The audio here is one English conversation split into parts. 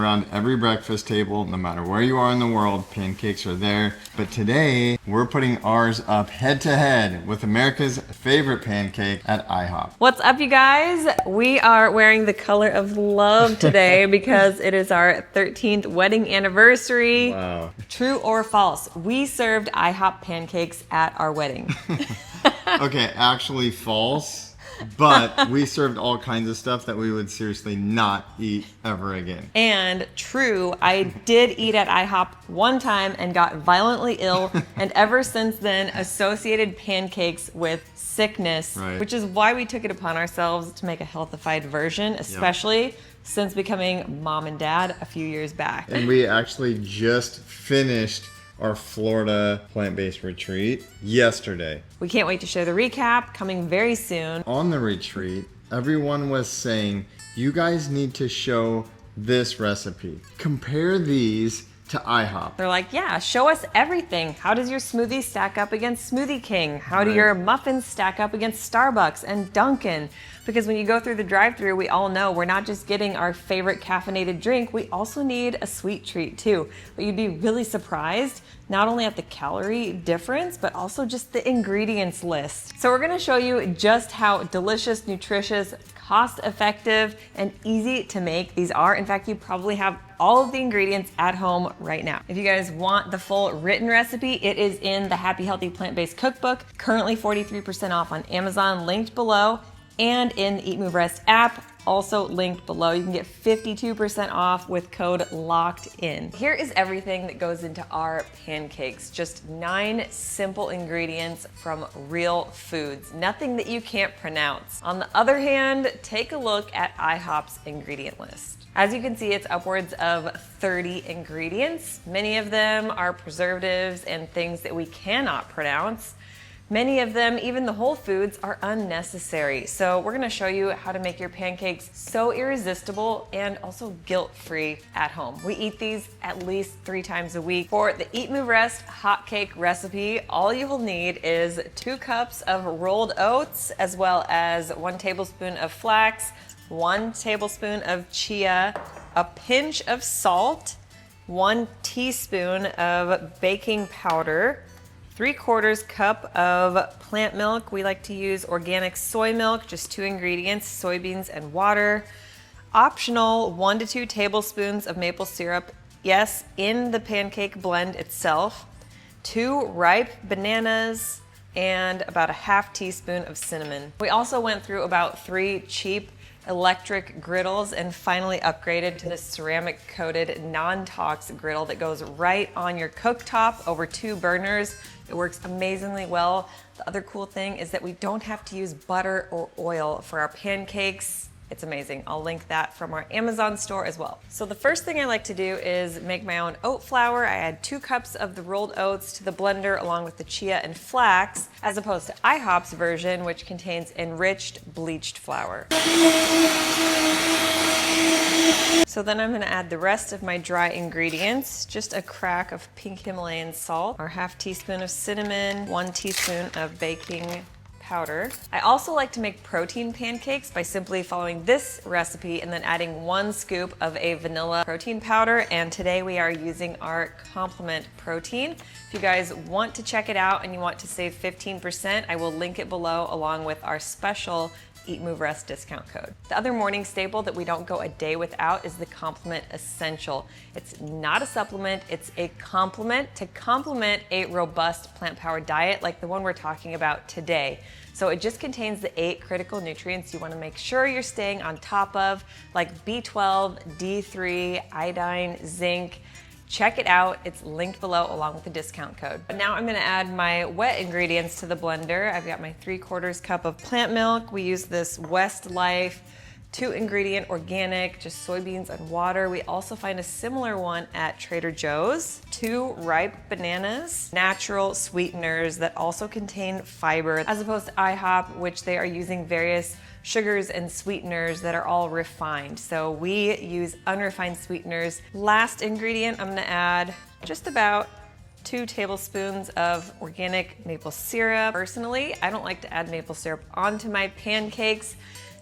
around every breakfast table, no matter where you are in the world, pancakes are there. But today, we're putting ours up head to head with America's favorite pancake at IHOP. What's up, you guys? We are wearing the color of love today because it is our 13th wedding anniversary. Wow. True or false? We served IHOP pancakes at our wedding. Okay, actually false. But we served all kinds of stuff that we would seriously not eat ever again. And true, I did eat at IHOP one time and got violently ill, and ever since then associated pancakes with sickness, right. Which is why we took it upon ourselves to make a healthified version, especially since becoming mom and dad a few years back. And we actually just finished our Florida plant-based retreat yesterday. We can't wait to share the recap, coming very soon. On the retreat, everyone was saying, you guys need to show this recipe. Compare these to IHOP. They're like, yeah, show us everything. How does your smoothie stack up against Smoothie King? How do your muffins stack up against Starbucks and Dunkin'? Because when you go through the drive-thru, we all know we're not just getting our favorite caffeinated drink, we also need a sweet treat too. But you'd be really surprised, not only at the calorie difference, but also just the ingredients list. So we're gonna show you just how delicious, nutritious, cost-effective, and easy to make these are. In fact, you probably have all of the ingredients at home right now. If you guys want the full written recipe, it is in the Happy Healthy Plant-Based Cookbook, currently 43% off on Amazon, linked below, and in the EatMoveRest app, also linked below. You can get 52% off with code LOCKEDIN. Here is everything that goes into our pancakes. Just 9 simple ingredients from real foods. Nothing that you can't pronounce. On the other hand, take a look at IHOP's ingredient list. As you can see, it's upwards of 30 ingredients. Many of them are preservatives and things that we cannot pronounce. Many of them, even the whole foods, are unnecessary. So we're gonna show you how to make your pancakes so irresistible and also guilt-free at home. We eat these at least 3 times a week. For the EatMoveRest hot cake recipe, all you will need is 2 cups of rolled oats, as well as 1 tablespoon of flax, 1 tablespoon of chia, a pinch of salt, 1 teaspoon of baking powder, 3/4 cup of plant milk. We like to use organic soy milk, just 2 ingredients, soybeans and water. Optional, 1 to 2 tablespoons of maple syrup, yes, in the pancake blend itself. 2 ripe bananas, and about a ½ teaspoon of cinnamon. We also went through about 3 cheap electric griddles and finally upgraded to the ceramic coated non-tox griddle that goes right on your cooktop over 2 burners. It works amazingly well. The other cool thing is that we don't have to use butter or oil for our pancakes. It's amazing. I'll link that from our Amazon store as well. So the first thing I like to do is make my own oat flour. I add 2 cups of the rolled oats to the blender along with the chia and flax, as opposed to IHOP's version, which contains enriched bleached flour. So then I'm gonna add the rest of my dry ingredients, just a crack of pink Himalayan salt, our ½ teaspoon of cinnamon, 1 teaspoon of baking powder. I also like to make protein pancakes by simply following this recipe and then adding 1 scoop of a vanilla protein powder. And today we are using our Complement protein. If you guys want to check it out and you want to save 15%, I will link it below along with our special EatMoveRest discount code. The other morning staple that we don't go a day without is the Complement Essential. It's not a supplement, it's a complement to complement a robust plant-powered diet like the one we're talking about today. So it just contains the 8 critical nutrients you want to make sure you're staying on top of, like B12, D3, iodine, zinc. Check it out, it's linked below along with the discount code. But now I'm gonna add my wet ingredients to the blender. I've got my 3/4 cup of plant milk. We use this Westlife 2-ingredient organic, just soybeans and water. We also find a similar one at Trader Joe's. 2 ripe bananas, natural sweeteners that also contain fiber, as opposed to IHOP, which they are using various sugars and sweeteners that are all refined. So we use unrefined sweeteners. Last ingredient, I'm gonna add just about 2 tablespoons of organic maple syrup. Personally, I don't like to add maple syrup onto my pancakes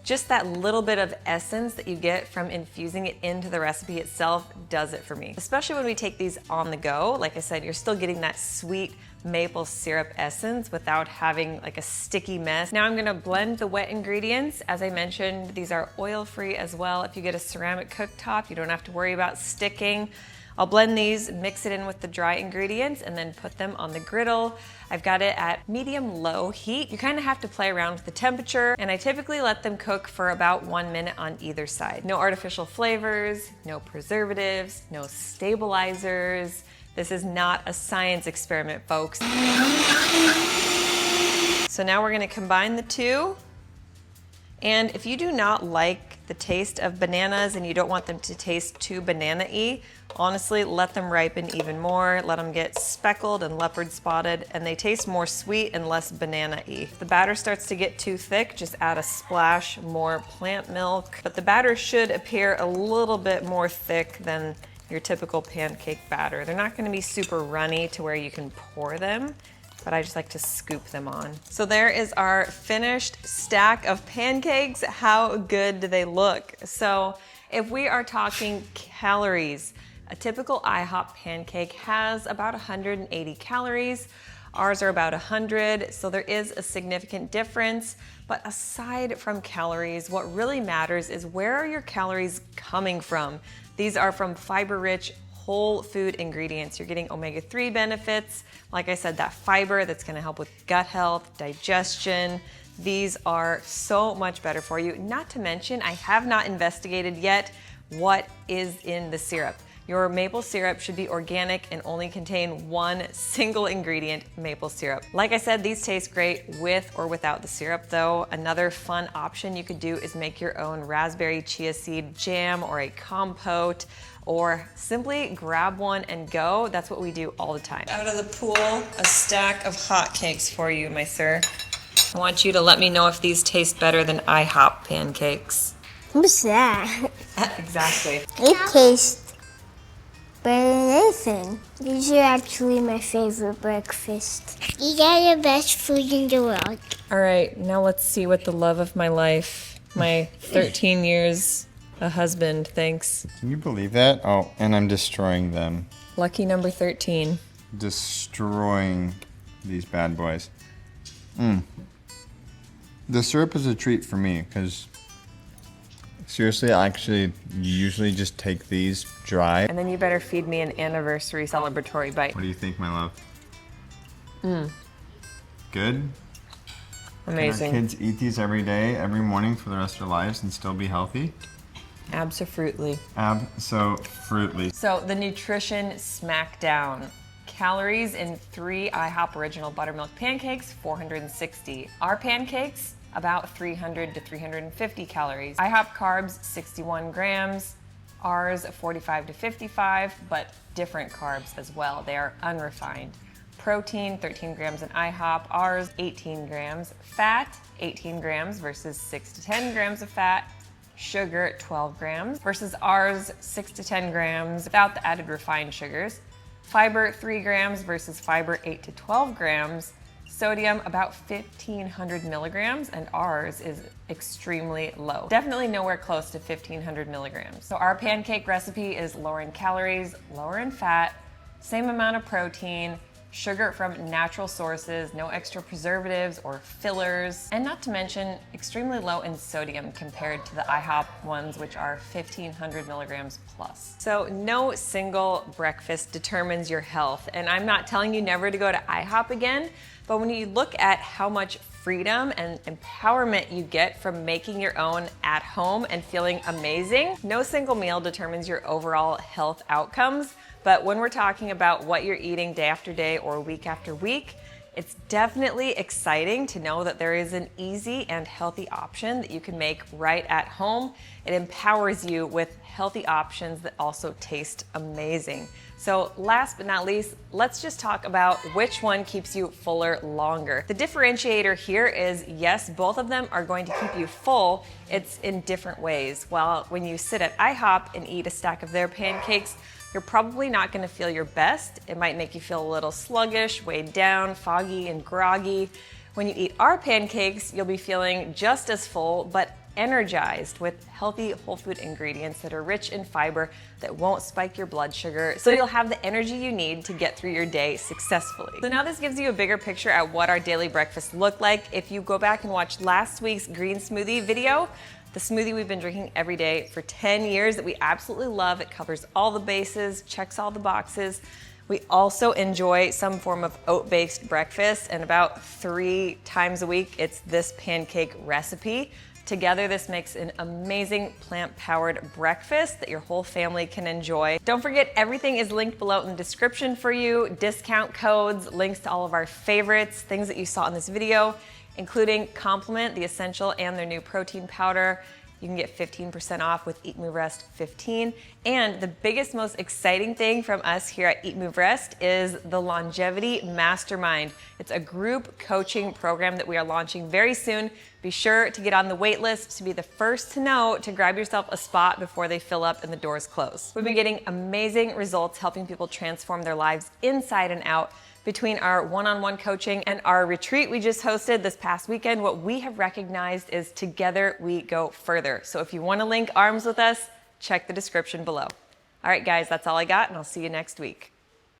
Just that little bit of essence that you get from infusing it into the recipe itself does it for me. Especially when we take these on the go. Like I said, you're still getting that sweet maple syrup essence without having like a sticky mess. Now I'm gonna blend the wet ingredients. As I mentioned, these are oil-free as well. If you get a ceramic cooktop, you don't have to worry about sticking. I'll blend these, mix it in with the dry ingredients, and then put them on the griddle. I've got it at medium-low heat. You kind of have to play around with the temperature, and I typically let them cook for about 1 minute on either side. No artificial flavors, no preservatives, no stabilizers. This is not a science experiment, folks. So now we're gonna combine the two. And if you do not like the taste of bananas and you don't want them to taste too banana-y, honestly, let them ripen even more. Let them get speckled and leopard spotted, and they taste more sweet and less banana-y. If the batter starts to get too thick, just add a splash more plant milk. But the batter should appear a little bit more thick than your typical pancake batter. They're not gonna be super runny to where you can pour them, but I just like to scoop them on. So there is our finished stack of pancakes. How good do they look? So if we are talking calories, a typical IHOP pancake has about 180 calories. Ours are about 100, so there is a significant difference. But aside from calories, what really matters is where are your calories coming from? These are from fiber-rich whole food ingredients. You're getting omega-3 benefits. Like I said, that fiber that's gonna help with gut health, digestion. These are so much better for you. Not to mention, I have not investigated yet what is in the syrup. Your maple syrup should be organic and only contain one single ingredient, maple syrup. Like I said, these taste great with or without the syrup though. Another fun option you could do is make your own raspberry chia seed jam or a compote, or simply grab one and go. That's what we do all the time. Out of the pool, a stack of hotcakes for you, my sir. I want you to let me know if these taste better than IHOP pancakes. What's that? Exactly. It tastes better than anything. These are actually my favorite breakfast. These are the best food in the world. All right, now let's see what the love of my life, my 13 years a husband, thanks. Can you believe that? Oh, and I'm destroying them. Lucky number 13. Destroying these bad boys. The syrup is a treat for me because seriously, I actually usually just take these dry. And then you better feed me an anniversary celebratory bite. What do you think, my love? Good? Amazing. Can our kids eat these every day, every morning for the rest of their lives and still be healthy? Abso-fruitly. Abso-fruitly. So the nutrition smackdown. Calories in 3 IHOP original buttermilk pancakes, 460. Our pancakes, about 300 to 350 calories. IHOP carbs, 61 grams. Ours, 45 to 55, but different carbs as well. They are unrefined. Protein, 13 grams in IHOP. Ours, 18 grams. Fat, 18 grams versus 6 to 10 grams of fat. Sugar, 12 grams versus ours, 6 to 10 grams without the added refined sugars. Fiber, 3 grams versus fiber, 8 to 12 grams. Sodium, about 1,500 milligrams, and ours is extremely low. Definitely nowhere close to 1,500 milligrams. So our pancake recipe is lower in calories, lower in fat, same amount of protein, sugar from natural sources, no extra preservatives or fillers, and not to mention extremely low in sodium compared to the IHOP ones, which are 1,500 milligrams plus. So no single breakfast determines your health, and I'm not telling you never to go to IHOP again, but when you look at how much freedom and empowerment you get from making your own at home and feeling amazing, no single meal determines your overall health outcomes. But when we're talking about what you're eating day after day or week after week, it's definitely exciting to know that there is an easy and healthy option that you can make right at home. It empowers you with healthy options that also taste amazing. So last but not least, let's just talk about which one keeps you fuller longer. The differentiator here is, yes, both of them are going to keep you full. It's in different ways. Well, when you sit at IHOP and eat a stack of their pancakes, you're probably not gonna feel your best. It might make you feel a little sluggish, weighed down, foggy, and groggy. When you eat our pancakes, you'll be feeling just as full, but energized with healthy whole food ingredients that are rich in fiber that won't spike your blood sugar, so you'll have the energy you need to get through your day successfully. So now this gives you a bigger picture at what our daily breakfast looked like. If you go back and watch last week's green smoothie video, the smoothie we've been drinking every day for 10 years that we absolutely love. It covers all the bases, checks all the boxes. We also enjoy some form of oat-based breakfast, and about 3 times a week, it's this pancake recipe. Together, this makes an amazing plant-powered breakfast that your whole family can enjoy. Don't forget, everything is linked below in the description for you. Discount codes, links to all of our favorites, things that you saw in this video, including Complement, the Essential, and their new protein powder. You can get 15% off with EatMoveRest 15. And the biggest, most exciting thing from us here at EatMoveRest is the Longevity Mastermind. It's a group coaching program that we are launching very soon. Be sure to get on the wait list to be the first to know to grab yourself a spot before they fill up and the doors close. We've been getting amazing results helping people transform their lives inside and out. Between our one-on-one coaching and our retreat we just hosted this past weekend, what we have recognized is together we go further. So if you want to link arms with us, check the description below. All right, guys, that's all I got, and I'll see you next week.